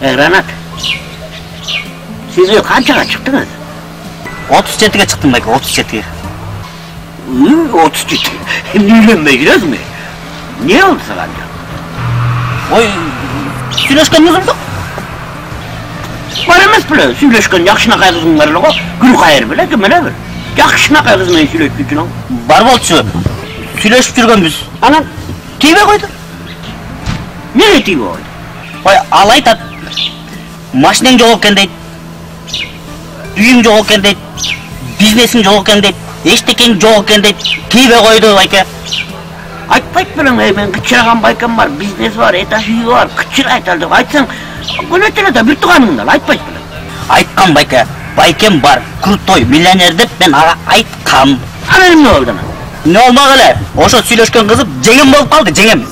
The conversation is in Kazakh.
Granat. Siz kançaga çıktınız? 37'ge çıktım Bayka, 37'ge. 37. Neylenmeye gidiyoruz mu? Niye oldu sana? Oy, söyleşkenimiz oldu. Var emas bile, söyleşken yakışına kızın var o. Gül kayır bile, kimene bir. Yakışına kızın söyleşken için o. Бар болчу. Сүйлөшүп жүргөнбүз. Anam, Тийбей койду. ne diyor o? Ой, ал айтат. Машинең жок экен дейт. Үйүң жок экен deyt. Бизнесиң жок экен deyt. Эчтекең жок экен deyt. Тийбей койду Байка. Айтпайт білің, мен кычыраған байкам бар, бизнес бар, этаж үйі бар, кычыр айтал деп айтсаң, көнетеле да бір туғаныңдан айтпайт білің. Айткам Байка. Байкем бар, крутой миллионер деп мен ага айткам. Анан не oldu? Не болмак эле? Ошо сүйлөшкөн кызып жеңем болуп калды, жеңем.